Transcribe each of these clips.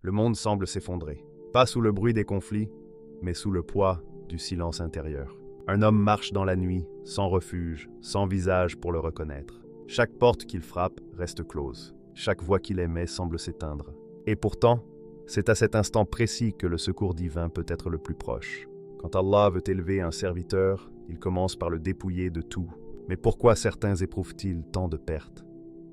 Le monde semble s'effondrer. Pas sous le bruit des conflits, mais sous le poids du silence intérieur. Un homme marche dans la nuit, sans refuge, sans visage pour le reconnaître. Chaque porte qu'il frappe reste close. Chaque voix qu'il émet semble s'éteindre. Et pourtant, c'est à cet instant précis que le secours divin peut être le plus proche. Quand Allah veut élever un serviteur, il commence par le dépouiller de tout. Mais pourquoi certains éprouvent-ils tant de pertes?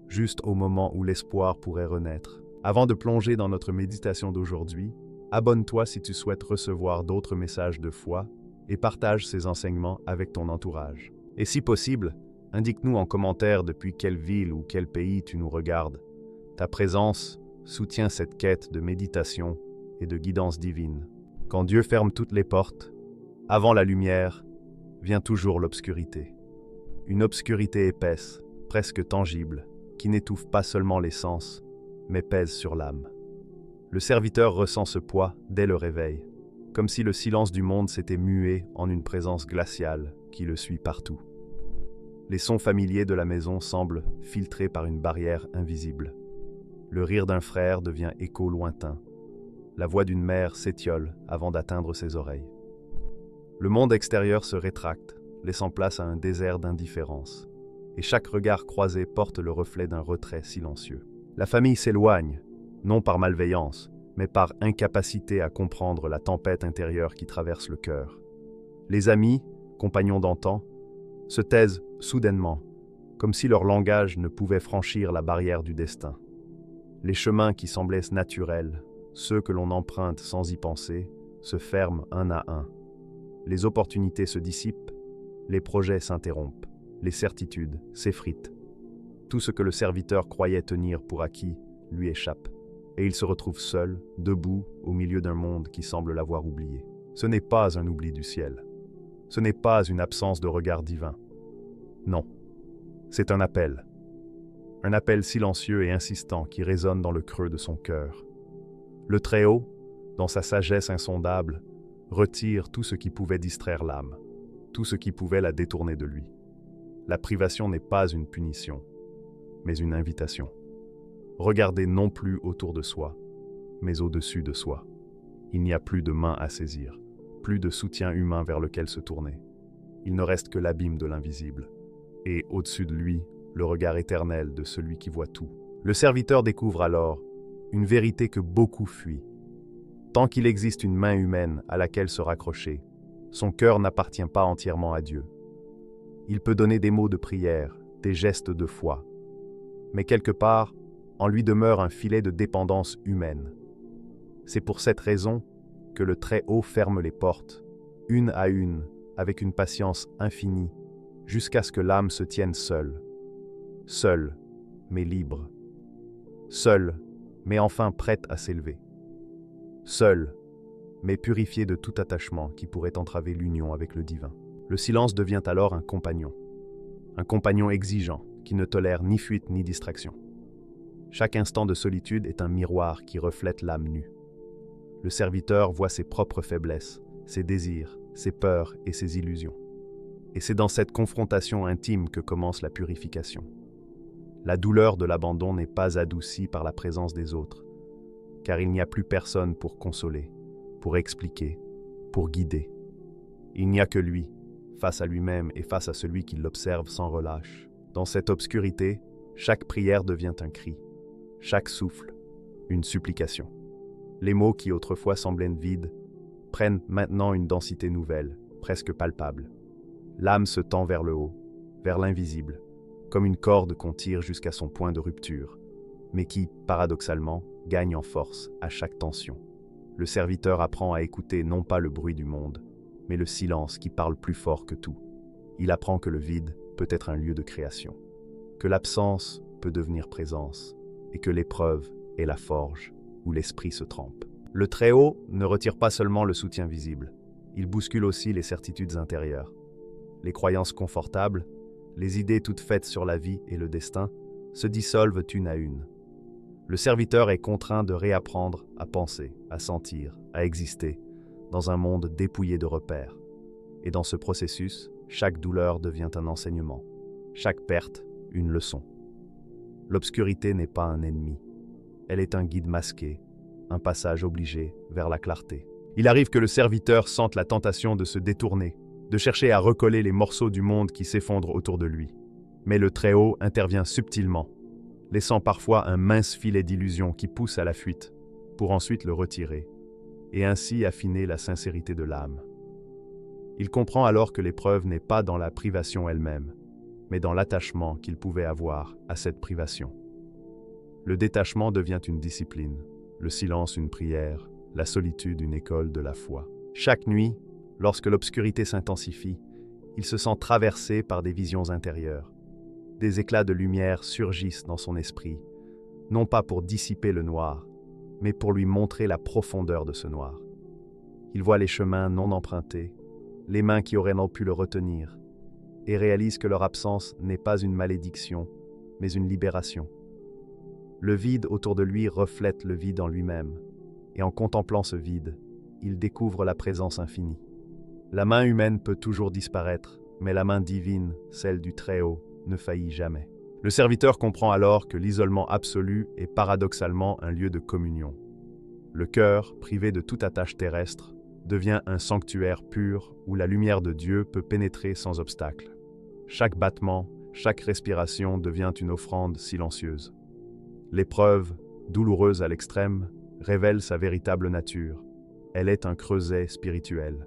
Juste au moment où l'espoir pourrait renaître. Avant de plonger dans notre méditation d'aujourd'hui, abonne-toi si tu souhaites recevoir d'autres messages de foi et partage ces enseignements avec ton entourage. Et si possible, indique-nous en commentaire depuis quelle ville ou quel pays tu nous regardes. Ta présence soutient cette quête de méditation et de guidance divine. Quand Dieu ferme toutes les portes, avant la lumière, vient toujours l'obscurité. Une obscurité épaisse, presque tangible, qui n'étouffe pas seulement les sens, mais pèse sur l'âme. Le serviteur ressent ce poids dès le réveil, comme si le silence du monde s'était mué en une présence glaciale qui le suit partout. Les sons familiers de la maison semblent filtrés par une barrière invisible. Le rire d'un frère devient écho lointain. La voix d'une mère s'étiole avant d'atteindre ses oreilles. Le monde extérieur se rétracte, laissant place à un désert d'indifférence. Et chaque regard croisé porte le reflet d'un retrait silencieux. La famille s'éloigne, non par malveillance, mais par incapacité à comprendre la tempête intérieure qui traverse le cœur. Les amis, compagnons d'antan, se taisent soudainement, comme si leur langage ne pouvait franchir la barrière du destin. Les chemins qui semblaient naturels, ceux que l'on emprunte sans y penser, se ferment un à un. Les opportunités se dissipent, les projets s'interrompent, les certitudes s'effritent. Tout ce que le serviteur croyait tenir pour acquis lui échappe, et il se retrouve seul, debout, au milieu d'un monde qui semble l'avoir oublié. Ce n'est pas un oubli du ciel. Ce n'est pas une absence de regard divin. Non, c'est un appel. Un appel silencieux et insistant qui résonne dans le creux de son cœur. Le Très-Haut, dans sa sagesse insondable, retire tout ce qui pouvait distraire l'âme, tout ce qui pouvait la détourner de lui. La privation n'est pas une punition, mais une invitation. Regardez non plus autour de soi, mais au-dessus de soi. Il n'y a plus de main à saisir, plus de soutien humain vers lequel se tourner. Il ne reste que l'abîme de l'invisible, et au-dessus de lui, le regard éternel de celui qui voit tout. Le serviteur découvre alors une vérité que beaucoup fuient. Tant qu'il existe une main humaine à laquelle se raccrocher, son cœur n'appartient pas entièrement à Dieu. Il peut donner des mots de prière, des gestes de foi, mais quelque part, en lui demeure un filet de dépendance humaine. C'est pour cette raison que le Très-Haut ferme les portes, une à une, avec une patience infinie, jusqu'à ce que l'âme se tienne seule. Seule, mais libre. Seule, mais enfin prête à s'élever. Seule, mais purifiée de tout attachement qui pourrait entraver l'union avec le divin. Le silence devient alors un compagnon exigeant qui ne tolère ni fuite ni distraction. Chaque instant de solitude est un miroir qui reflète l'âme nue. Le serviteur voit ses propres faiblesses, ses désirs, ses peurs et ses illusions. Et c'est dans cette confrontation intime que commence la purification. La douleur de l'abandon n'est pas adoucie par la présence des autres, car il n'y a plus personne pour consoler, pour expliquer, pour guider. Il n'y a que lui, face à lui-même et face à celui qui l'observe sans relâche. Dans cette obscurité, chaque prière devient un cri, chaque souffle, une supplication. Les mots qui autrefois semblaient vides prennent maintenant une densité nouvelle, presque palpable. L'âme se tend vers le haut, vers l'invisible, comme une corde qu'on tire jusqu'à son point de rupture, mais qui, paradoxalement, gagne en force à chaque tension. Le serviteur apprend à écouter non pas le bruit du monde, mais le silence qui parle plus fort que tout. Il apprend que le vide peut être un lieu de création, que l'absence peut devenir présence, et que l'épreuve est la forge où l'esprit se trempe. Le Très-Haut ne retire pas seulement le soutien visible, il bouscule aussi les certitudes intérieures. Les croyances confortables, les idées toutes faites sur la vie et le destin, se dissolvent une à une. Le serviteur est contraint de réapprendre à penser, à sentir, à exister, dans un monde dépouillé de repères. Et dans ce processus, chaque douleur devient un enseignement, chaque perte, une leçon. L'obscurité n'est pas un ennemi, elle est un guide masqué, un passage obligé vers la clarté. Il arrive que le serviteur sente la tentation de se détourner, de chercher à recoller les morceaux du monde qui s'effondrent autour de lui. Mais le Très-Haut intervient subtilement, laissant parfois un mince filet d'illusion qui pousse à la fuite, pour ensuite le retirer, et ainsi affiner la sincérité de l'âme. Il comprend alors que l'épreuve n'est pas dans la privation elle-même, mais dans l'attachement qu'il pouvait avoir à cette privation. Le détachement devient une discipline, le silence une prière, la solitude une école de la foi. Chaque nuit, lorsque l'obscurité s'intensifie, il se sent traversé par des visions intérieures. Des éclats de lumière surgissent dans son esprit, non pas pour dissiper le noir, mais pour lui montrer la profondeur de ce noir. Il voit les chemins non empruntés, les mains qui auraient non pu le retenir, et réalise que leur absence n'est pas une malédiction, mais une libération. Le vide autour de lui reflète le vide en lui-même, et en contemplant ce vide, il découvre la présence infinie. La main humaine peut toujours disparaître, mais la main divine, celle du Très-Haut, ne faillit jamais. Le serviteur comprend alors que l'isolement absolu est paradoxalement un lieu de communion. Le cœur, privé de toute attache terrestre, devient un sanctuaire pur où la lumière de Dieu peut pénétrer sans obstacle. Chaque battement, chaque respiration devient une offrande silencieuse. L'épreuve, douloureuse à l'extrême, révèle sa véritable nature. Elle est un creuset spirituel.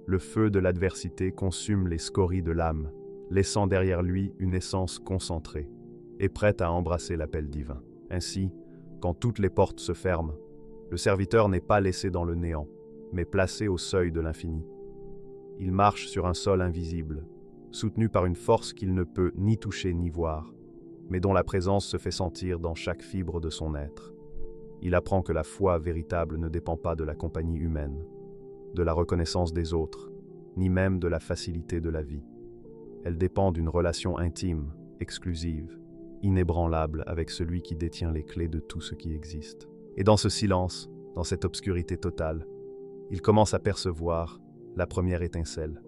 Le feu de l'adversité consume les scories de l'âme, laissant derrière lui une essence concentrée et prête à embrasser l'appel divin. Ainsi, quand toutes les portes se ferment, le serviteur n'est pas laissé dans le néant, mais placé au seuil de l'infini. Il marche sur un sol invisible, soutenu par une force qu'il ne peut ni toucher ni voir, mais dont la présence se fait sentir dans chaque fibre de son être. Il apprend que la foi véritable ne dépend pas de la compagnie humaine, de la reconnaissance des autres, ni même de la facilité de la vie. Elle dépend d'une relation intime, exclusive, inébranlable avec celui qui détient les clés de tout ce qui existe. Et dans ce silence, dans cette obscurité totale, il commence à percevoir la première étincelle.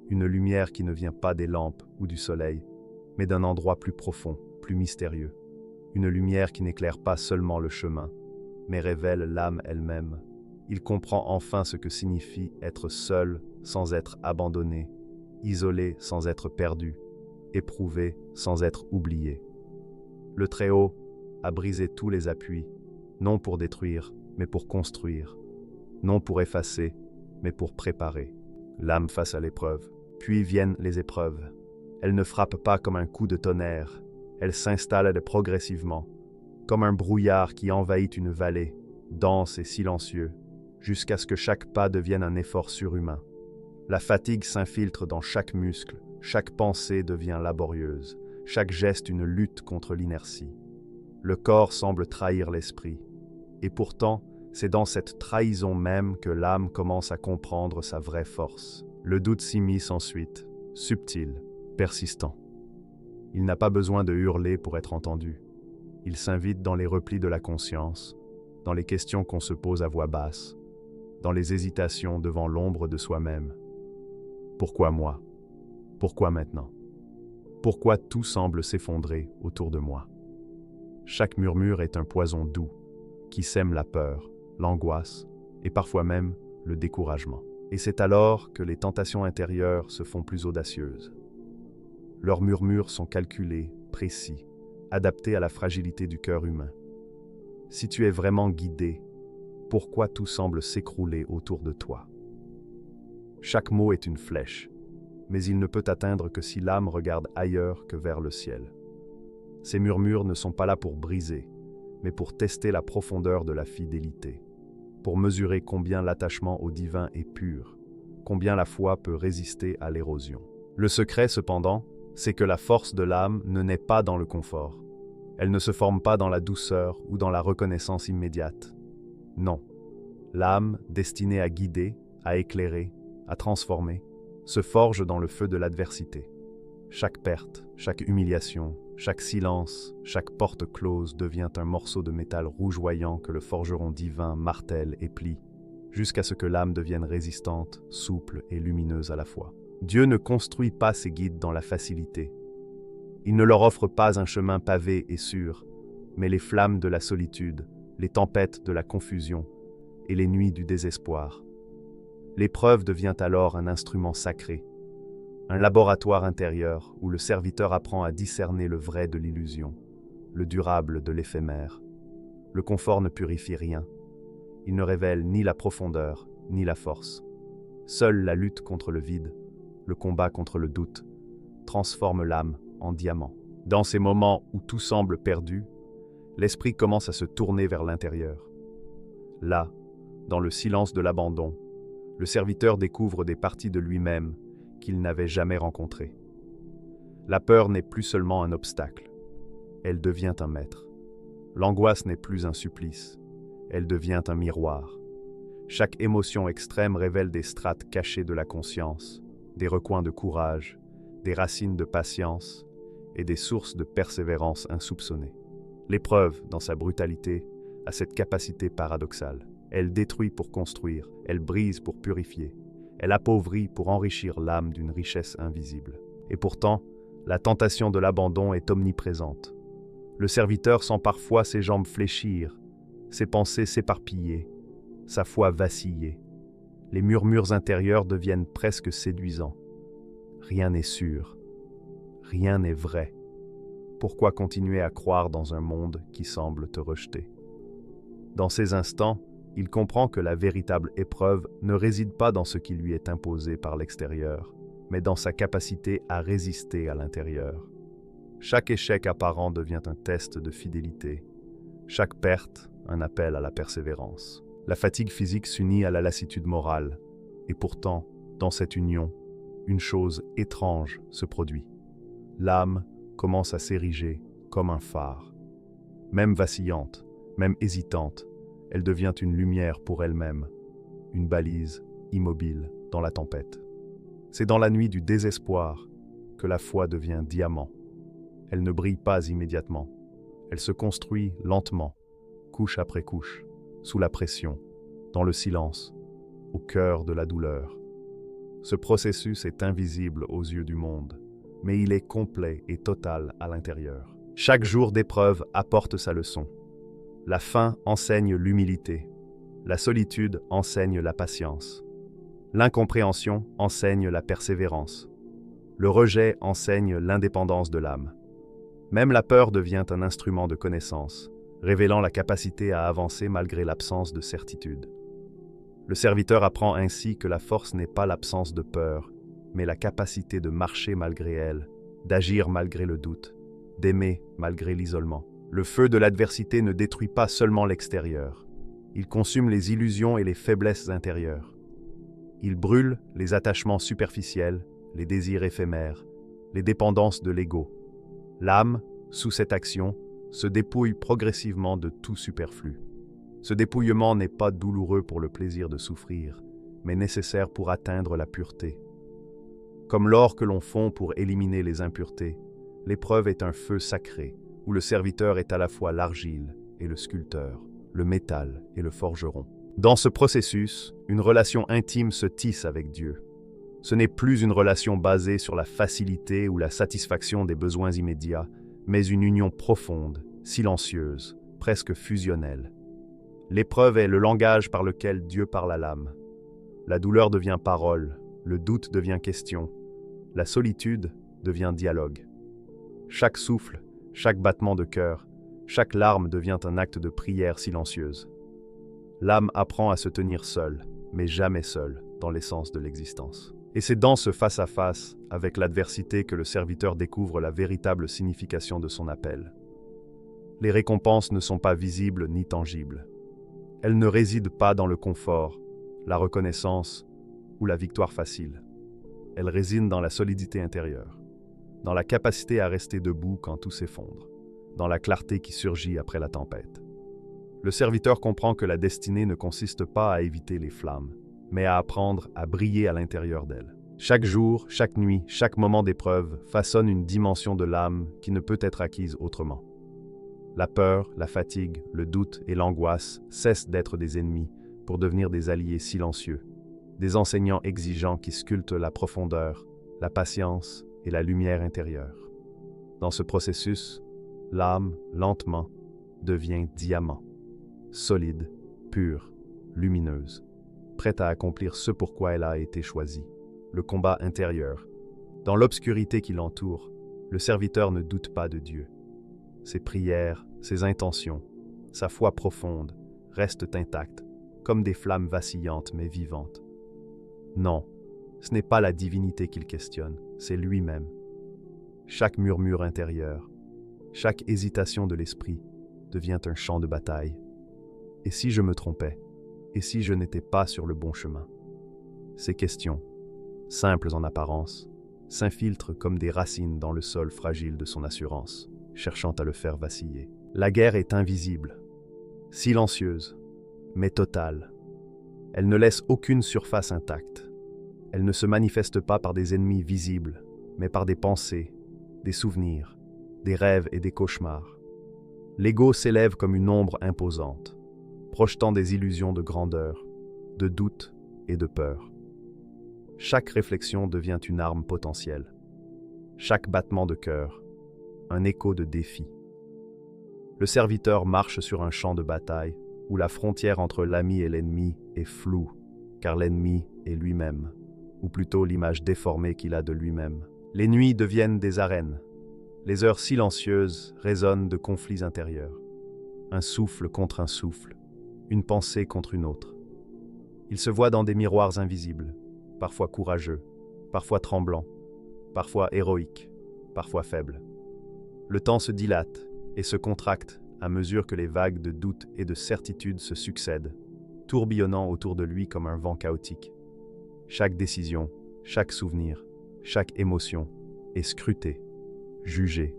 Une lumière qui ne vient pas des lampes ou du soleil, mais d'un endroit plus profond, plus mystérieux. Une lumière qui n'éclaire pas seulement le chemin, mais révèle l'âme elle-même. Il comprend enfin ce que signifie être seul sans être abandonné, isolé sans être perdu, éprouvé sans être oublié. Le Très-Haut a brisé tous les appuis, non pour détruire, mais pour construire, non pour effacer, mais pour préparer. L'âme face à l'épreuve. Puis viennent les épreuves. Elles ne frappent pas comme un coup de tonnerre, elles s'installent progressivement, comme un brouillard qui envahit une vallée, dense et silencieux, jusqu'à ce que chaque pas devienne un effort surhumain. La fatigue s'infiltre dans chaque muscle, chaque pensée devient laborieuse, chaque geste une lutte contre l'inertie. Le corps semble trahir l'esprit, et pourtant, c'est dans cette trahison même que l'âme commence à comprendre sa vraie force. Le doute s'immisce ensuite, subtil, persistant. Il n'a pas besoin de hurler pour être entendu. Il s'invite dans les replis de la conscience, dans les questions qu'on se pose à voix basse, dans les hésitations devant l'ombre de soi-même. Pourquoi moi? Pourquoi maintenant? Pourquoi tout semble s'effondrer autour de moi? Chaque murmure est un poison doux, qui sème la peur, l'angoisse et parfois même le découragement. Et c'est alors que les tentations intérieures se font plus audacieuses. Leurs murmures sont calculés, précis, adaptés à la fragilité du cœur humain. Si tu es vraiment guidé, pourquoi tout semble s'écrouler autour de toi? Chaque mot est une flèche, mais il ne peut atteindre que si l'âme regarde ailleurs que vers le ciel. Ces murmures ne sont pas là pour briser, mais pour tester la profondeur de la fidélité, pour mesurer combien l'attachement au divin est pur, combien la foi peut résister à l'érosion. Le secret, cependant, c'est que la force de l'âme ne naît pas dans le confort. Elle ne se forme pas dans la douceur ou dans la reconnaissance immédiate. Non. L'âme, destinée à guider, à éclairer, à transformer, se forge dans le feu de l'adversité. Chaque perte, chaque humiliation, chaque silence, chaque porte close devient un morceau de métal rougeoyant que le forgeron divin martèle et plie, jusqu'à ce que l'âme devienne résistante, souple et lumineuse à la fois. Dieu ne construit pas ses guides dans la facilité. Il ne leur offre pas un chemin pavé et sûr, mais les flammes de la solitude, les tempêtes de la confusion et les nuits du désespoir. L'épreuve devient alors un instrument sacré, un laboratoire intérieur où le serviteur apprend à discerner le vrai de l'illusion, le durable de l'éphémère. Le confort ne purifie rien. Il ne révèle ni la profondeur, ni la force. Seule la lutte contre le vide, le combat contre le doute, transforme l'âme en diamant. Dans ces moments où tout semble perdu, l'esprit commence à se tourner vers l'intérieur. Là, dans le silence de l'abandon, le serviteur découvre des parties de lui-même qu'il n'avait jamais rencontrées. La peur n'est plus seulement un obstacle, elle devient un maître. L'angoisse n'est plus un supplice, elle devient un miroir. Chaque émotion extrême révèle des strates cachées de la conscience, des recoins de courage, des racines de patience et des sources de persévérance insoupçonnées. L'épreuve, dans sa brutalité, a cette capacité paradoxale. Elle détruit pour construire, elle brise pour purifier, elle appauvrit pour enrichir l'âme d'une richesse invisible. Et pourtant, la tentation de l'abandon est omniprésente. Le serviteur sent parfois ses jambes fléchir, ses pensées s'éparpiller, sa foi vaciller. Les murmures intérieurs deviennent presque séduisants. Rien n'est sûr, rien n'est vrai. Pourquoi continuer à croire dans un monde qui semble te rejeter? Dans ces instants, il comprend que la véritable épreuve ne réside pas dans ce qui lui est imposé par l'extérieur, mais dans sa capacité à résister à l'intérieur. Chaque échec apparent devient un test de fidélité, chaque perte un appel à la persévérance. La fatigue physique s'unit à la lassitude morale, et pourtant, dans cette union, une chose étrange se produit. L'âme commence à s'ériger comme un phare. Même vacillante, même hésitante, elle devient une lumière pour elle-même, une balise immobile dans la tempête. C'est dans la nuit du désespoir que la foi devient diamant. Elle ne brille pas immédiatement. Elle se construit lentement, couche après couche, sous la pression, dans le silence, au cœur de la douleur. Ce processus est invisible aux yeux du monde, mais il est complet et total à l'intérieur. Chaque jour d'épreuve apporte sa leçon. La faim enseigne l'humilité, la solitude enseigne la patience, l'incompréhension enseigne la persévérance, le rejet enseigne l'indépendance de l'âme. Même la peur devient un instrument de connaissance, révélant la capacité à avancer malgré l'absence de certitude. Le serviteur apprend ainsi que la force n'est pas l'absence de peur, mais la capacité de marcher malgré elle, d'agir malgré le doute, d'aimer malgré l'isolement. Le feu de l'adversité ne détruit pas seulement l'extérieur. Il consume les illusions et les faiblesses intérieures. Il brûle les attachements superficiels, les désirs éphémères, les dépendances de l'ego. L'âme, sous cette action, se dépouille progressivement de tout superflu. Ce dépouillement n'est pas douloureux pour le plaisir de souffrir, mais nécessaire pour atteindre la pureté. Comme l'or que l'on fond pour éliminer les impuretés, l'épreuve est un feu sacré, où le serviteur est à la fois l'argile et le sculpteur, le métal et le forgeron. Dans ce processus, une relation intime se tisse avec Dieu. Ce n'est plus une relation basée sur la facilité ou la satisfaction des besoins immédiats, mais une union profonde, silencieuse, presque fusionnelle. L'épreuve est le langage par lequel Dieu parle à l'âme. La douleur devient parole, le doute devient question, la solitude devient dialogue. Chaque souffle, chaque battement de cœur, chaque larme devient un acte de prière silencieuse. L'âme apprend à se tenir seule, mais jamais seule, dans l'essence de l'existence. Et c'est dans ce face-à-face avec l'adversité que le serviteur découvre la véritable signification de son appel. Les récompenses ne sont pas visibles ni tangibles. Elles ne résident pas dans le confort, la reconnaissance ou la victoire facile. Elles résident dans la solidité intérieure, dans la capacité à rester debout quand tout s'effondre, dans la clarté qui surgit après la tempête. Le serviteur comprend que la destinée ne consiste pas à éviter les flammes, mais à apprendre à briller à l'intérieur d'elle. Chaque jour, chaque nuit, chaque moment d'épreuve façonne une dimension de l'âme qui ne peut être acquise autrement. La peur, la fatigue, le doute et l'angoisse cessent d'être des ennemis pour devenir des alliés silencieux, des enseignants exigeants qui sculptent la profondeur, la patience et la lumière intérieure. Dans ce processus, l'âme, lentement, devient diamant. solide, pure, lumineuse, prête à accomplir ce pourquoi elle a été choisie, le combat intérieur. Dans l'obscurité qui l'entoure, le serviteur ne doute pas de Dieu. Ses prières, ses intentions, sa foi profonde restent intactes, comme des flammes vacillantes mais vivantes. Non, ce n'est pas la divinité qu'il questionne, c'est lui-même. Chaque murmure intérieur, chaque hésitation de l'esprit devient un champ de bataille. Et si je me trompais? Et si je n'étais pas sur le bon chemin? Ces questions, simples en apparence, s'infiltrent comme des racines dans le sol fragile de son assurance, cherchant à le faire vaciller. La guerre est invisible, silencieuse, mais totale. Elle ne laisse aucune surface intacte. Elle ne se manifeste pas par des ennemis visibles, mais par des pensées, des souvenirs, des rêves et des cauchemars. L'ego s'élève comme une ombre imposante, projetant des illusions de grandeur, de doute et de peur. Chaque réflexion devient une arme potentielle. Chaque battement de cœur, un écho de défi. Le serviteur marche sur un champ de bataille où la frontière entre l'ami et l'ennemi est floue, car l'ennemi est lui-même, ou plutôt l'image déformée qu'il a de lui-même. Les nuits deviennent des arènes. Les heures silencieuses résonnent de conflits intérieurs. Un souffle contre un souffle, une pensée contre une autre. Il se voit dans des miroirs invisibles, parfois courageux, parfois tremblants, parfois héroïques, parfois faibles. Le temps se dilate et se contracte à mesure que les vagues de doute et de certitude se succèdent, tourbillonnant autour de lui comme un vent chaotique. Chaque décision, chaque souvenir, chaque émotion est scrutée, jugée,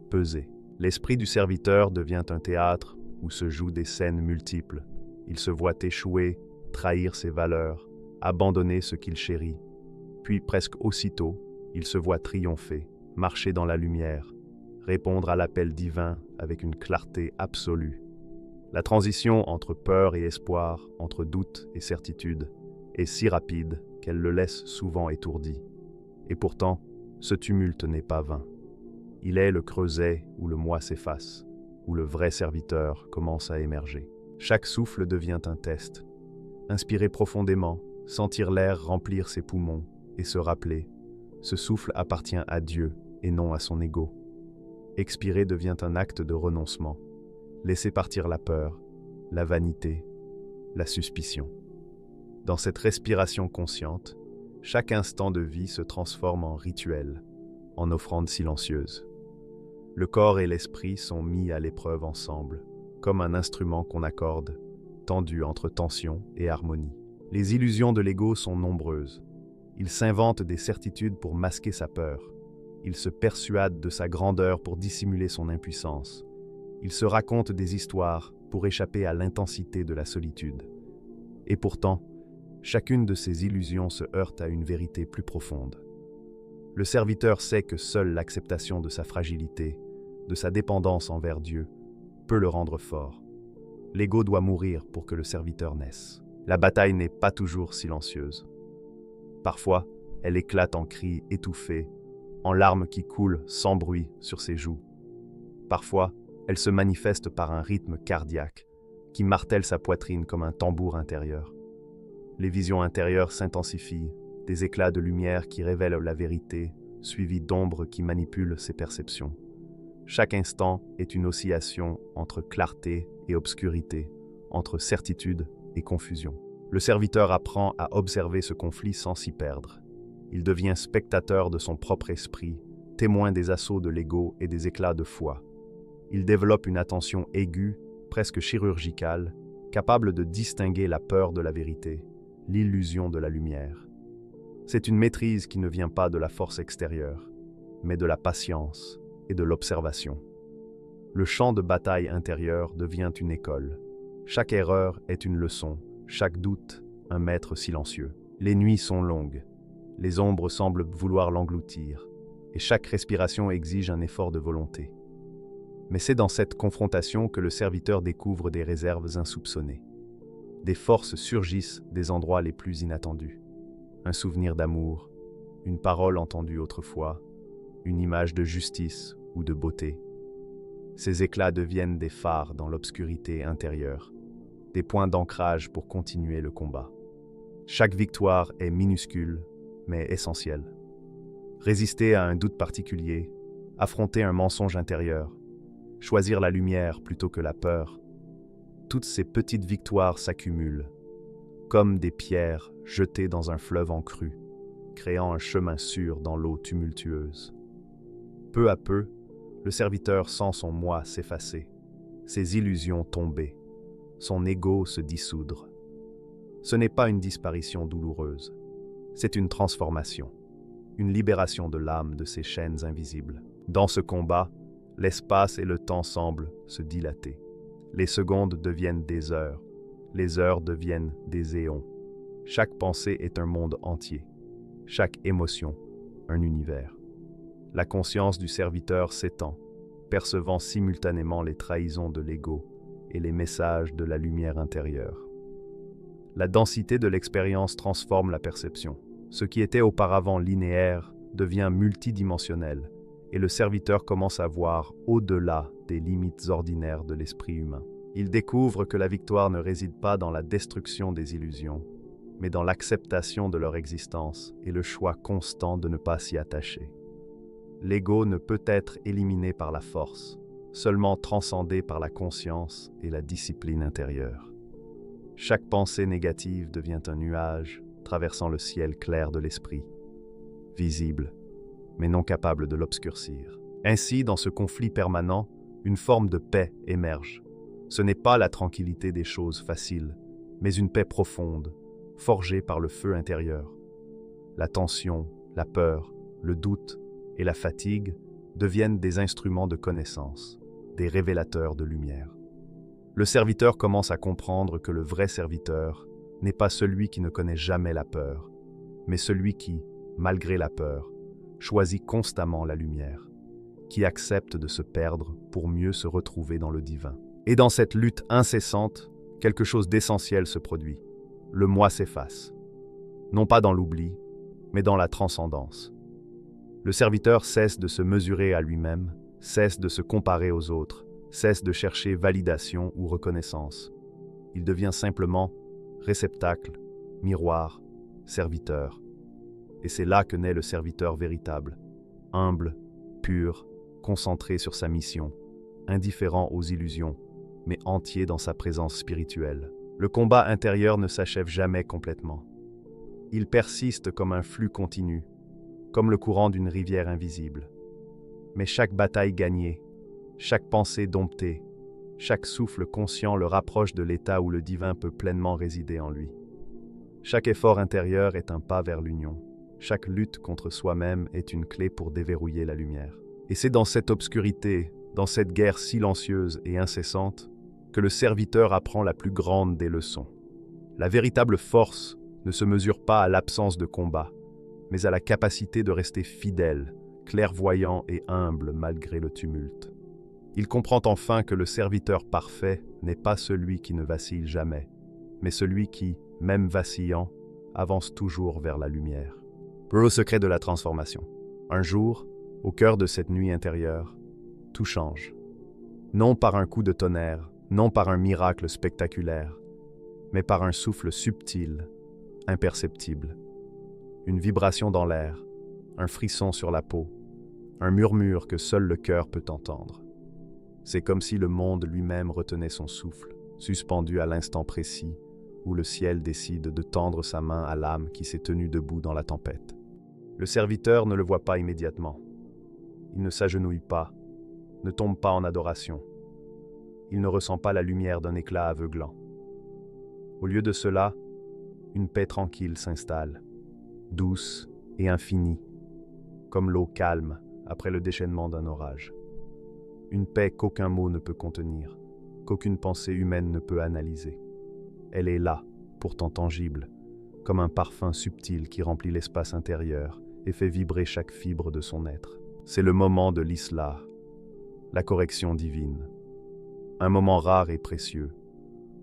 pesée. L'esprit du serviteur devient un théâtre où se jouent des scènes multiples. Il se voit échouer, trahir ses valeurs, abandonner ce qu'il chérit. Puis presque aussitôt, il se voit triompher, marcher dans la lumière, répondre à l'appel divin avec une clarté absolue. La transition entre peur et espoir, entre doute et certitude, est si rapide qu'elle le laisse souvent étourdi. Et pourtant, ce tumulte n'est pas vain. Il est le creuset où le moi s'efface, où le vrai serviteur commence à émerger. Chaque souffle devient un test. Inspirer profondément, sentir l'air remplir ses poumons et se rappeler, ce souffle appartient à Dieu et non à son ego. Expirer devient un acte de renoncement. Laisser partir la peur, la vanité, la suspicion. Dans cette respiration consciente, chaque instant de vie se transforme en rituel, en offrande silencieuse. Le corps et l'esprit sont mis à l'épreuve ensemble, comme un instrument qu'on accorde, tendu entre tension et harmonie. Les illusions de l'ego sont nombreuses. Il s'invente des certitudes pour masquer sa peur. Il se persuade de sa grandeur pour dissimuler son impuissance. Il se raconte des histoires pour échapper à l'intensité de la solitude. Et pourtant, chacune de ces illusions se heurte à une vérité plus profonde. Le serviteur sait que seule l'acceptation de sa fragilité, de sa dépendance envers Dieu, peut le rendre fort. L'ego doit mourir pour que le serviteur naisse. La bataille n'est pas toujours silencieuse. Parfois, elle éclate en cris étouffés, en larmes qui coulent sans bruit sur ses joues. Parfois, elle se manifeste par un rythme cardiaque qui martèle sa poitrine comme un tambour intérieur. Les visions intérieures s'intensifient, des éclats de lumière qui révèlent la vérité, suivis d'ombres qui manipulent ses perceptions. Chaque instant est une oscillation entre clarté et obscurité, entre certitude et confusion. Le serviteur apprend à observer ce conflit sans s'y perdre. Il devient spectateur de son propre esprit, témoin des assauts de l'ego et des éclats de foi. Il développe une attention aiguë, presque chirurgicale, capable de distinguer la peur de la vérité, l'illusion de la lumière. C'est une maîtrise qui ne vient pas de la force extérieure, mais de la patience et de l'observation. Le champ de bataille intérieur devient une école. Chaque erreur est une leçon, chaque doute un maître silencieux. Les nuits sont longues, les ombres semblent vouloir l'engloutir, et chaque respiration exige un effort de volonté. Mais c'est dans cette confrontation que le serviteur découvre des réserves insoupçonnées. Des forces surgissent des endroits les plus inattendus. Un souvenir d'amour, une parole entendue autrefois, une image de justice ou de beauté. Ces éclats deviennent des phares dans l'obscurité intérieure, des points d'ancrage pour continuer le combat. Chaque victoire est minuscule, mais essentielle. Résister à un doute particulier, affronter un mensonge intérieur, choisir la lumière plutôt que la peur, toutes ces petites victoires s'accumulent, comme des pierres jetées dans un fleuve en crue, créant un chemin sûr dans l'eau tumultueuse. Peu à peu, le serviteur sent son moi s'effacer, ses illusions tomber, son ego se dissoudre. Ce n'est pas une disparition douloureuse, c'est une transformation, une libération de l'âme de ses chaînes invisibles. Dans ce combat, l'espace et le temps semblent se dilater. Les secondes deviennent des heures, les heures deviennent des éons. Chaque pensée est un monde entier, chaque émotion, un univers. La conscience du serviteur s'étend, percevant simultanément les trahisons de l'ego et les messages de la lumière intérieure. La densité de l'expérience transforme la perception. Ce qui était auparavant linéaire devient multidimensionnel, et le serviteur commence à voir au-delà des limites ordinaires de l'esprit humain. Il découvre que la victoire ne réside pas dans la destruction des illusions, mais dans l'acceptation de leur existence et le choix constant de ne pas s'y attacher. L'ego ne peut être éliminé par la force, seulement transcendé par la conscience et la discipline intérieure. Chaque pensée négative devient un nuage traversant le ciel clair de l'esprit, visible, mais non capable de l'obscurcir. Ainsi, dans ce conflit permanent, une forme de paix émerge. Ce n'est pas la tranquillité des choses faciles, mais une paix profonde, forgée par le feu intérieur. La tension, la peur, le doute et la fatigue deviennent des instruments de connaissance, des révélateurs de lumière. Le serviteur commence à comprendre que le vrai serviteur n'est pas celui qui ne connaît jamais la peur, mais celui qui, malgré la peur, choisit constamment la lumière, qui accepte de se perdre pour mieux se retrouver dans le divin. Et dans cette lutte incessante, quelque chose d'essentiel se produit. Le moi s'efface, non pas dans l'oubli, mais dans la transcendance. Le serviteur cesse de se mesurer à lui-même, cesse de se comparer aux autres, cesse de chercher validation ou reconnaissance. Il devient simplement réceptacle, miroir, serviteur. Et c'est là que naît le serviteur véritable, humble, pur, concentré sur sa mission, indifférent aux illusions, mais entier dans sa présence spirituelle. Le combat intérieur ne s'achève jamais complètement. Il persiste comme un flux continu, comme le courant d'une rivière invisible. Mais chaque bataille gagnée, chaque pensée domptée, chaque souffle conscient le rapproche de l'état où le divin peut pleinement résider en lui. Chaque effort intérieur est un pas vers l'union. Chaque lutte contre soi-même est une clé pour déverrouiller la lumière. Et c'est dans cette obscurité, dans cette guerre silencieuse et incessante, que le serviteur apprend la plus grande des leçons. La véritable force ne se mesure pas à l'absence de combat, mais à la capacité de rester fidèle, clairvoyant et humble malgré le tumulte. Il comprend enfin que le serviteur parfait n'est pas celui qui ne vacille jamais, mais celui qui, même vacillant, avance toujours vers la lumière. Le secret de la transformation. Un jour, au cœur de cette nuit intérieure, tout change. Non par un coup de tonnerre, non par un miracle spectaculaire, mais par un souffle subtil, imperceptible. Une vibration dans l'air, un frisson sur la peau, un murmure que seul le cœur peut entendre. C'est comme si le monde lui-même retenait son souffle, suspendu à l'instant précis où le ciel décide de tendre sa main à l'âme qui s'est tenue debout dans la tempête. Le serviteur ne le voit pas immédiatement. Il ne s'agenouille pas, ne tombe pas en adoration. Il ne ressent pas la lumière d'un éclat aveuglant. Au lieu de cela, une paix tranquille s'installe, douce et infinie, comme l'eau calme après le déchaînement d'un orage. Une paix qu'aucun mot ne peut contenir, qu'aucune pensée humaine ne peut analyser. Elle est là, pourtant tangible, comme un parfum subtil qui remplit l'espace intérieur et fait vibrer chaque fibre de son être. C'est le moment de l'Islah, la correction divine. Un moment rare et précieux,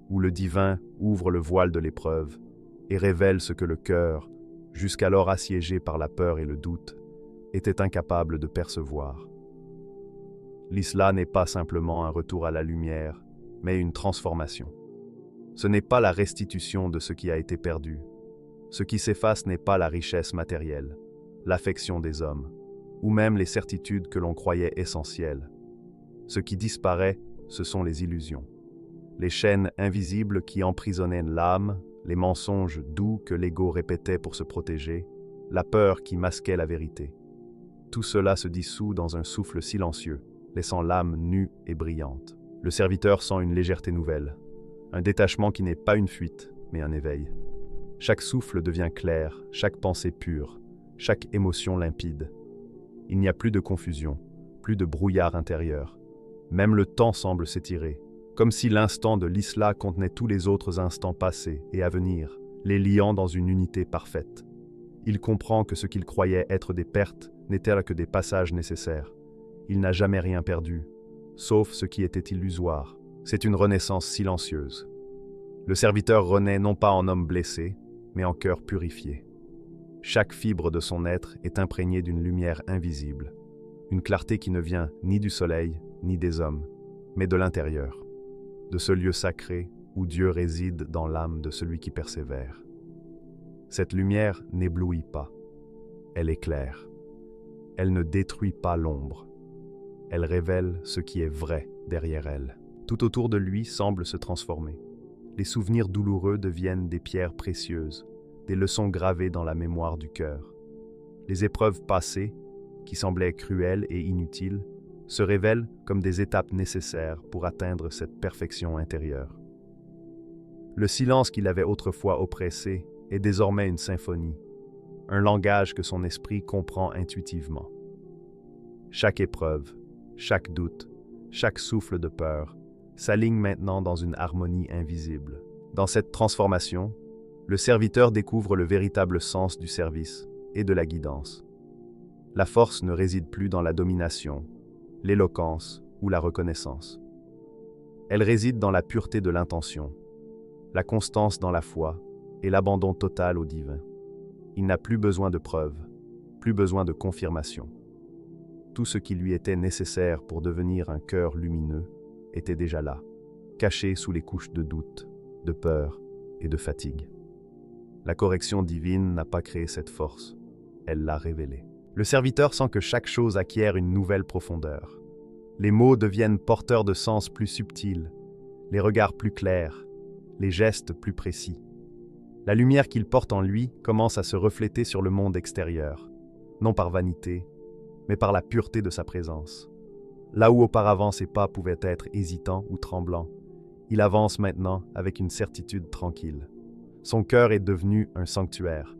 où le divin ouvre le voile de l'épreuve et révèle ce que le cœur, jusqu'alors assiégé par la peur et le doute, était incapable de percevoir. L'Islah n'est pas simplement un retour à la lumière, mais une transformation. Ce n'est pas la restitution de ce qui a été perdu. Ce qui s'efface n'est pas la richesse matérielle, l'affection des hommes, ou même les certitudes que l'on croyait essentielles. Ce qui disparaît, ce sont les illusions. Les chaînes invisibles qui emprisonnaient l'âme, les mensonges doux que l'ego répétait pour se protéger, la peur qui masquait la vérité. Tout cela se dissout dans un souffle silencieux, laissant l'âme nue et brillante. Le serviteur sent une légèreté nouvelle, un détachement qui n'est pas une fuite, mais un éveil. Chaque souffle devient clair, chaque pensée pure, chaque émotion limpide. Il n'y a plus de confusion, plus de brouillard intérieur. Même le temps semble s'étirer, comme si l'instant de l'isla contenait tous les autres instants passés et à venir, les liant dans une unité parfaite. Il comprend que ce qu'il croyait être des pertes n'étaient que des passages nécessaires. Il n'a jamais rien perdu, sauf ce qui était illusoire. C'est une renaissance silencieuse. Le serviteur renaît non pas en homme blessé, mais en cœur purifié. Chaque fibre de son être est imprégnée d'une lumière invisible, une clarté qui ne vient ni du soleil, ni des hommes, mais de l'intérieur, de ce lieu sacré où Dieu réside dans l'âme de celui qui persévère. Cette lumière n'éblouit pas, elle éclaire. Elle ne détruit pas l'ombre. Elle révèle ce qui est vrai derrière elle. Tout autour de lui semble se transformer. Les souvenirs douloureux deviennent des pierres précieuses, des leçons gravées dans la mémoire du cœur. Les épreuves passées, qui semblaient cruelles et inutiles, se révèlent comme des étapes nécessaires pour atteindre cette perfection intérieure. Le silence qui l'avait autrefois oppressé est désormais une symphonie, un langage que son esprit comprend intuitivement. Chaque épreuve, chaque doute, chaque souffle de peur s'aligne maintenant dans une harmonie invisible. Dans cette transformation, le serviteur découvre le véritable sens du service et de la guidance. La force ne réside plus dans la domination, l'éloquence ou la reconnaissance. Elle réside dans la pureté de l'intention, la constance dans la foi et l'abandon total au divin. Il n'a plus besoin de preuves, plus besoin de confirmation. Tout ce qui lui était nécessaire pour devenir un cœur lumineux était déjà là, caché sous les couches de doute, de peur et de fatigue. La correction divine n'a pas créé cette force, elle l'a révélée. Le serviteur sent que chaque chose acquiert une nouvelle profondeur. Les mots deviennent porteurs de sens plus subtils, les regards plus clairs, les gestes plus précis. La lumière qu'il porte en lui commence à se refléter sur le monde extérieur, non par vanité, mais par la pureté de sa présence. Là où auparavant ses pas pouvaient être hésitants ou tremblants, il avance maintenant avec une certitude tranquille. Son cœur est devenu un sanctuaire,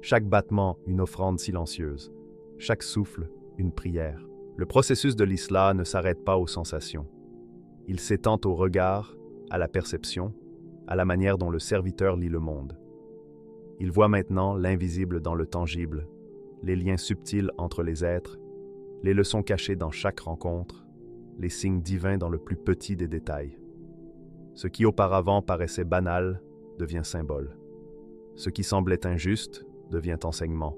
chaque battement une offrande silencieuse, chaque souffle une prière. Le processus de l'isla ne s'arrête pas aux sensations. Il s'étend au regard, à la perception, à la manière dont le serviteur lit le monde. Il voit maintenant l'invisible dans le tangible, les liens subtils entre les êtres, les leçons cachées dans chaque rencontre, les signes divins dans le plus petit des détails. Ce qui auparavant paraissait banal devient symbole. Ce qui semblait injuste devient enseignement.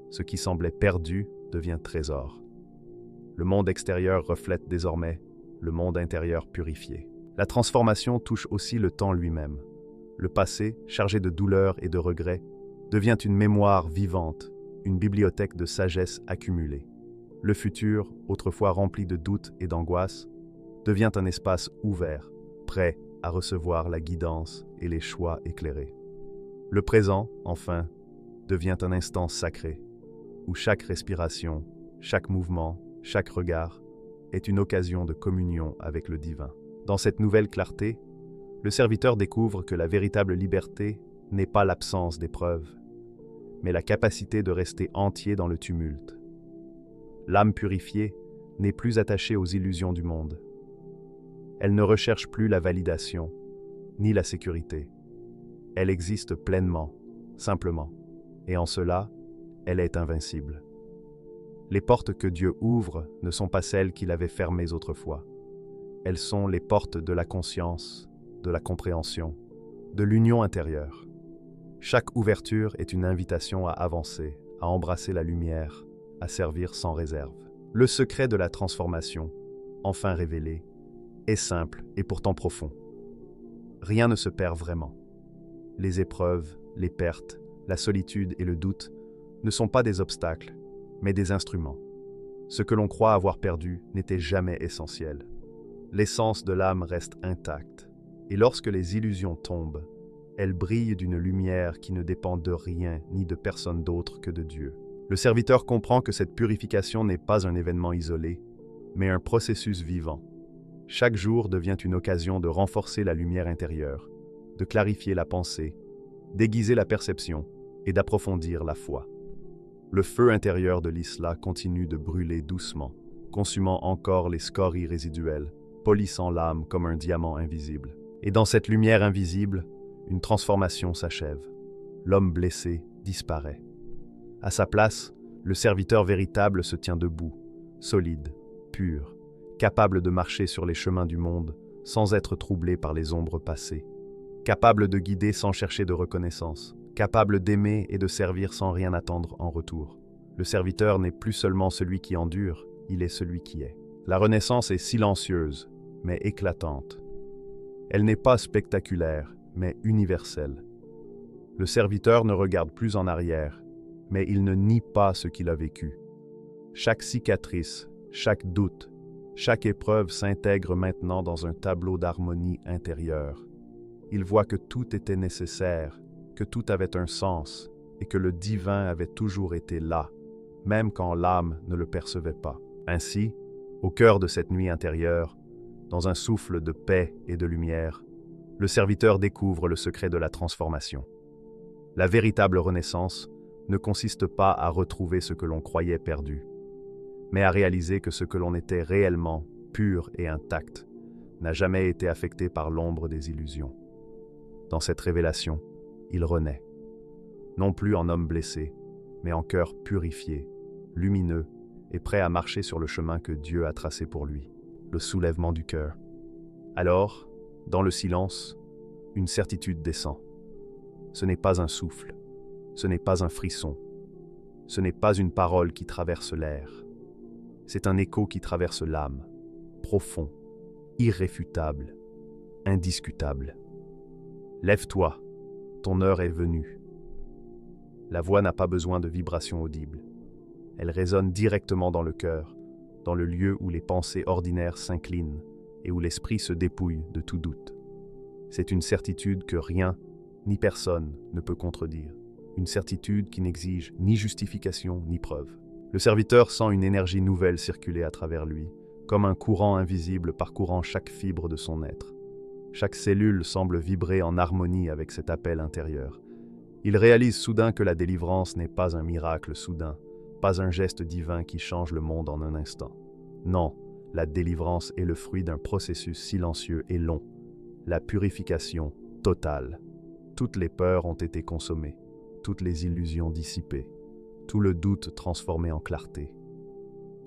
Ce qui semblait perdu devient trésor. Le monde extérieur reflète désormais le monde intérieur purifié. La transformation touche aussi le temps lui-même. Le passé, chargé de douleurs et de regrets, devient une mémoire vivante, une bibliothèque de sagesse accumulée. Le futur, autrefois rempli de doutes et d'angoisses, devient un espace ouvert, prêt à recevoir la guidance et les choix éclairés. Le présent, enfin, devient un instant sacré, où chaque respiration, chaque mouvement, chaque regard est une occasion de communion avec le divin. Dans cette nouvelle clarté, le serviteur découvre que la véritable liberté n'est pas l'absence d'épreuves, mais la capacité de rester entier dans le tumulte. L'âme purifiée n'est plus attachée aux illusions du monde. Elle ne recherche plus la validation, ni la sécurité. Elle existe pleinement, simplement, et en cela, elle est invincible. Les portes que Dieu ouvre ne sont pas celles qu'il avait fermées autrefois. Elles sont les portes de la conscience, de la compréhension, de l'union intérieure. Chaque ouverture est une invitation à avancer, à embrasser la lumière, à servir sans réserve. Le secret de la transformation, enfin révélé, est simple et pourtant profond. rien ne se perd vraiment. Les épreuves, les pertes, la solitude et le doute ne sont pas des obstacles, mais des instruments. Ce que l'on croit avoir perdu n'était jamais essentiel. L'essence de l'âme reste intacte, et lorsque les illusions tombent, elles brillent d'une lumière qui ne dépend de rien ni de personne d'autre que de Dieu. Le serviteur comprend que cette purification n'est pas un événement isolé, mais un processus vivant. Chaque jour devient une occasion de renforcer la lumière intérieure, de clarifier la pensée, d'aiguiser la perception et d'approfondir la foi. Le feu intérieur de l'isla continue de brûler doucement, consumant encore les scories résiduelles, polissant l'âme comme un diamant invisible. Et dans cette lumière invisible, une transformation s'achève. L'homme blessé disparaît. À sa place, le serviteur véritable se tient debout, solide, pur, capable de marcher sur les chemins du monde sans être troublé par les ombres passées, capable de guider sans chercher de reconnaissance, capable d'aimer et de servir sans rien attendre en retour. Le serviteur n'est plus seulement celui qui endure, il est celui qui est. La renaissance est silencieuse, mais éclatante. Elle n'est pas spectaculaire, mais universelle. Le serviteur ne regarde plus en arrière, mais il ne nie pas ce qu'il a vécu. Chaque cicatrice, chaque doute, chaque épreuve s'intègre maintenant dans un tableau d'harmonie intérieure. Il voit que tout était nécessaire, que tout avait un sens et que le divin avait toujours été là, même quand l'âme ne le percevait pas. Ainsi, au cœur de cette nuit intérieure, dans un souffle de paix et de lumière, le serviteur découvre le secret de la transformation. La véritable renaissance ne consiste pas à retrouver ce que l'on croyait perdu, mais à réaliser que ce que l'on était réellement, pur et intact, n'a jamais été affecté par l'ombre des illusions. Dans cette révélation, il renaît, non plus en homme blessé, mais en cœur purifié, lumineux et prêt à marcher sur le chemin que Dieu a tracé pour lui, le soulèvement du cœur. Alors, dans le silence, une certitude descend. Ce n'est pas un souffle, ce n'est pas un frisson, ce n'est pas une parole qui traverse l'air. C'est un écho qui traverse l'âme, profond, irréfutable, indiscutable. Lève-toi, ton heure est venue. La voix n'a pas besoin de vibrations audibles. Elle résonne directement dans le cœur, dans le lieu où les pensées ordinaires s'inclinent et où l'esprit se dépouille de tout doute. C'est une certitude que rien, ni personne ne peut contredire. Une certitude qui n'exige ni justification ni preuve. Le serviteur sent une énergie nouvelle circuler à travers lui, comme un courant invisible parcourant chaque fibre de son être. Chaque cellule semble vibrer en harmonie avec cet appel intérieur. Il réalise soudain que la délivrance n'est pas un miracle soudain, pas un geste divin qui change le monde en un instant. Non, la délivrance est le fruit d'un processus silencieux et long, la purification totale. Toutes les peurs ont été consommées, toutes les illusions dissipées, tout le doute transformé en clarté.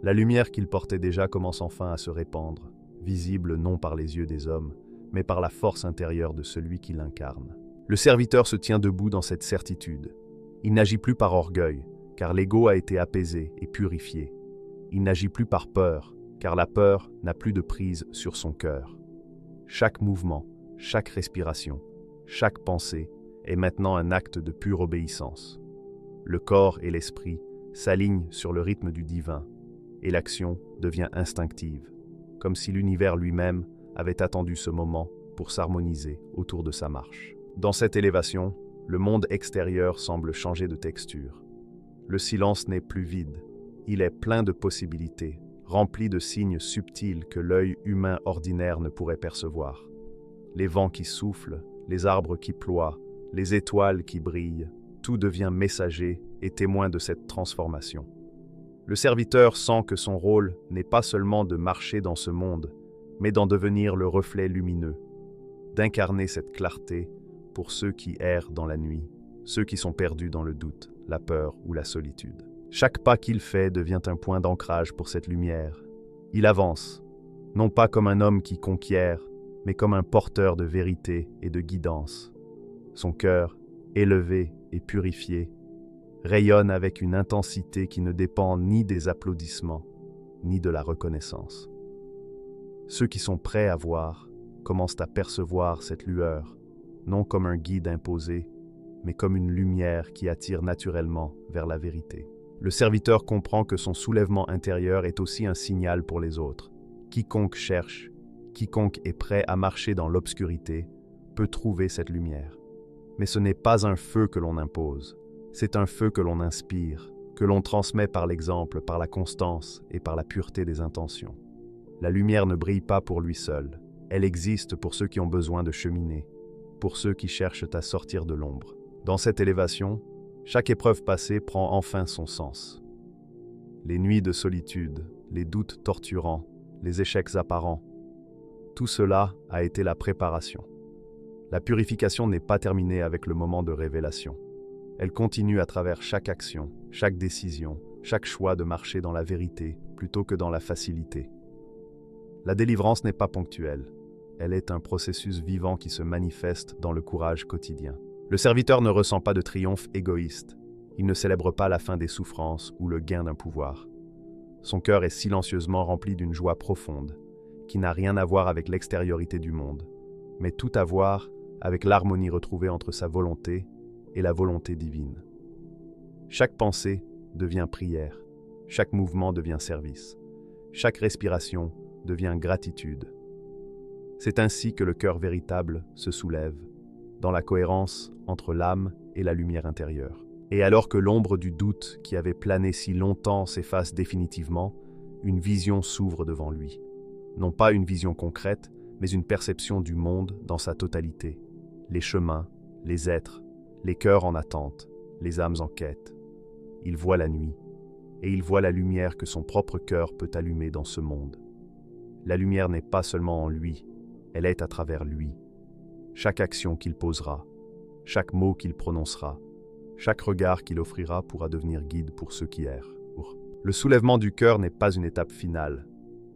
La lumière qu'il portait déjà commence enfin à se répandre, visible non par les yeux des hommes, mais par la force intérieure de celui qui l'incarne. Le serviteur se tient debout dans cette certitude. Il n'agit plus par orgueil, car l'ego a été apaisé et purifié. Il n'agit plus par peur, car la peur n'a plus de prise sur son cœur. Chaque mouvement, chaque respiration, chaque pensée est maintenant un acte de pure obéissance. Le corps et l'esprit s'alignent sur le rythme du divin, et l'action devient instinctive, comme si l'univers lui-même avait attendu ce moment pour s'harmoniser autour de sa marche. Dans cette élévation, le monde extérieur semble changer de texture. Le silence n'est plus vide, il est plein de possibilités, rempli de signes subtils que l'œil humain ordinaire ne pourrait percevoir. Les vents qui soufflent, les arbres qui ploient, les étoiles qui brillent, tout devient messager et témoin de cette transformation. Le serviteur sent que son rôle n'est pas seulement de marcher dans ce monde, mais d'en devenir le reflet lumineux, d'incarner cette clarté pour ceux qui errent dans la nuit, ceux qui sont perdus dans le doute, la peur ou la solitude. Chaque pas qu'il fait devient un point d'ancrage pour cette lumière. Il avance, non pas comme un homme qui conquiert, mais comme un porteur de vérité et de guidance. Son cœur, élevé et purifié, rayonne avec une intensité qui ne dépend ni des applaudissements, ni de la reconnaissance. Ceux qui sont prêts à voir commencent à percevoir cette lueur, non comme un guide imposé, mais comme une lumière qui attire naturellement vers la vérité. Le serviteur comprend que son soulèvement intérieur est aussi un signal pour les autres. Quiconque cherche, quiconque est prêt à marcher dans l'obscurité, peut trouver cette lumière. Mais ce n'est pas un feu que l'on impose, c'est un feu que l'on inspire, que l'on transmet par l'exemple, par la constance et par la pureté des intentions. La lumière ne brille pas pour lui seul, elle existe pour ceux qui ont besoin de cheminer, pour ceux qui cherchent à sortir de l'ombre. Dans cette élévation, chaque épreuve passée prend enfin son sens. Les nuits de solitude, les doutes torturants, les échecs apparents, tout cela a été la préparation. La purification n'est pas terminée avec le moment de révélation. Elle continue à travers chaque action, chaque décision, chaque choix de marcher dans la vérité plutôt que dans la facilité. La délivrance n'est pas ponctuelle. Elle est un processus vivant qui se manifeste dans le courage quotidien. Le serviteur ne ressent pas de triomphe égoïste. Il ne célèbre pas la fin des souffrances ou le gain d'un pouvoir. Son cœur est silencieusement rempli d'une joie profonde, qui n'a rien à voir avec l'extériorité du monde, mais tout à voir avec l'harmonie retrouvée entre sa volonté et la volonté divine. Chaque pensée devient prière, chaque mouvement devient service, chaque respiration devient gratitude. C'est ainsi que le cœur véritable se soulève, dans la cohérence entre l'âme et la lumière intérieure. Et alors que l'ombre du doute qui avait plané si longtemps s'efface définitivement, une vision s'ouvre devant lui. Non pas une vision concrète, mais une perception du monde dans sa totalité. Les chemins, les êtres, les cœurs en attente, les âmes en quête. Il voit la nuit, et il voit la lumière que son propre cœur peut allumer dans ce monde. La lumière n'est pas seulement en lui, elle est à travers lui. Chaque action qu'il posera, chaque mot qu'il prononcera, chaque regard qu'il offrira pourra devenir guide pour ceux qui errent. Le soulèvement du cœur n'est pas une étape finale,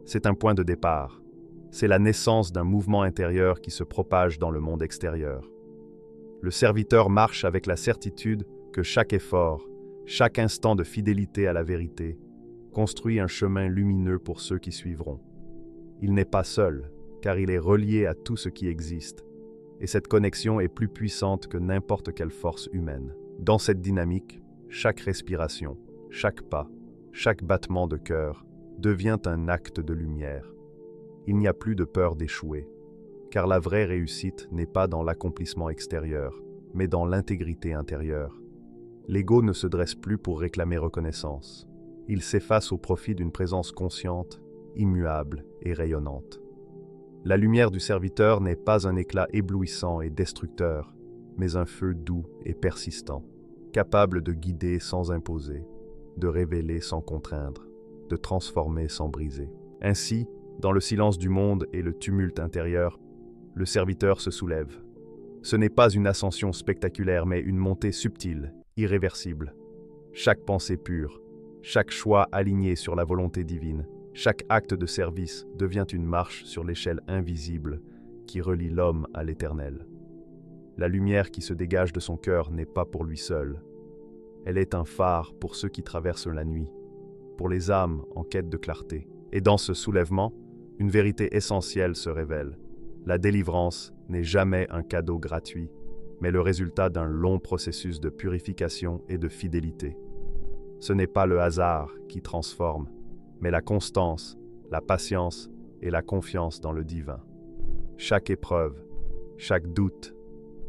c'est un point de départ. C'est la naissance d'un mouvement intérieur qui se propage dans le monde extérieur. Le serviteur marche avec la certitude que chaque effort, chaque instant de fidélité à la vérité, construit un chemin lumineux pour ceux qui suivront. Il n'est pas seul, car il est relié à tout ce qui existe, et cette connexion est plus puissante que n'importe quelle force humaine. Dans cette dynamique, chaque respiration, chaque pas, chaque battement de cœur devient un acte de lumière. Il n'y a plus de peur d'échouer, car la vraie réussite n'est pas dans l'accomplissement extérieur, mais dans l'intégrité intérieure. L'ego ne se dresse plus pour réclamer reconnaissance. Il s'efface au profit d'une présence consciente, immuable et rayonnante. La lumière du serviteur n'est pas un éclat éblouissant et destructeur, mais un feu doux et persistant, capable de guider sans imposer, de révéler sans contraindre, de transformer sans briser. Ainsi, dans le silence du monde et le tumulte intérieur, le serviteur se soulève. Ce n'est pas une ascension spectaculaire, mais une montée subtile, irréversible. Chaque pensée pure, chaque choix aligné sur la volonté divine, chaque acte de service devient une marche sur l'échelle invisible qui relie l'homme à l'éternel. La lumière qui se dégage de son cœur n'est pas pour lui seul. Elle est un phare pour ceux qui traversent la nuit, pour les âmes en quête de clarté. Et dans ce soulèvement, une vérité essentielle se révèle. La délivrance n'est jamais un cadeau gratuit, mais le résultat d'un long processus de purification et de fidélité. Ce n'est pas le hasard qui transforme, mais la constance, la patience et la confiance dans le divin. Chaque épreuve, chaque doute,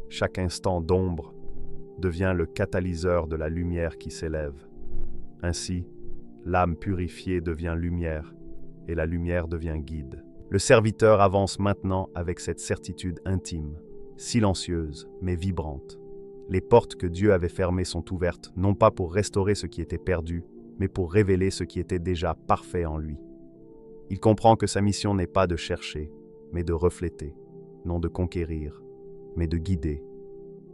chaque instant d'ombre devient le catalyseur de la lumière qui s'élève. Ainsi, l'âme purifiée devient lumière et la lumière devient guide. Le serviteur avance maintenant avec cette certitude intime, silencieuse mais vibrante. Les portes que Dieu avait fermées sont ouvertes, non pas pour restaurer ce qui était perdu, mais pour révéler ce qui était déjà parfait en lui. Il comprend que sa mission n'est pas de chercher, mais de refléter, non de conquérir, mais de guider,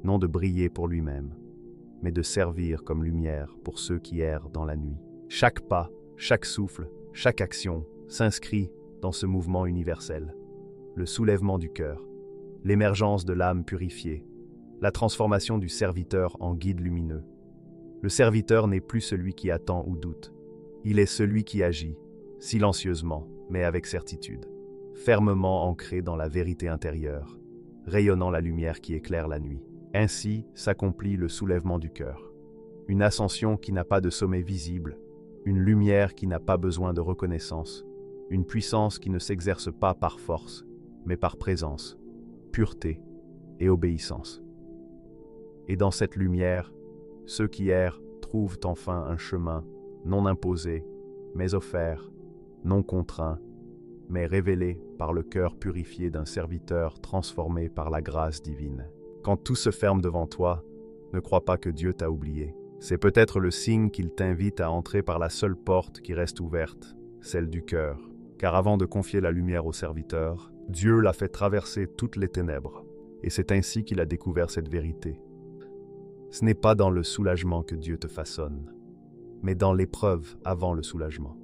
non de briller pour lui-même, mais de servir comme lumière pour ceux qui errent dans la nuit. Chaque pas, chaque souffle, chaque action s'inscrit dans ce mouvement universel, le soulèvement du cœur, l'émergence de l'âme purifiée, la transformation du serviteur en guide lumineux. Le serviteur n'est plus celui qui attend ou doute, il est celui qui agit, silencieusement, mais avec certitude. fermement ancré dans la vérité intérieure, rayonnant la lumière qui éclaire la nuit. Ainsi s'accomplit le soulèvement du cœur. Une ascension qui n'a pas de sommet visible, une lumière qui n'a pas besoin de reconnaissance, une puissance qui ne s'exerce pas par force, mais par présence, pureté et obéissance. Et dans cette lumière, ceux qui errent trouvent enfin un chemin non imposé, mais offert, non contraint, mais révélé par le cœur purifié d'un serviteur transformé par la grâce divine. Quand tout se ferme devant toi, ne crois pas que Dieu t'a oublié. C'est peut-être le signe qu'il t'invite à entrer par la seule porte qui reste ouverte, celle du cœur. Car avant de confier la lumière au serviteur, Dieu l'a fait traverser toutes les ténèbres. Et c'est ainsi qu'il a découvert cette vérité. Ce n'est pas dans le soulagement que Dieu te façonne, mais dans l'épreuve avant le soulagement.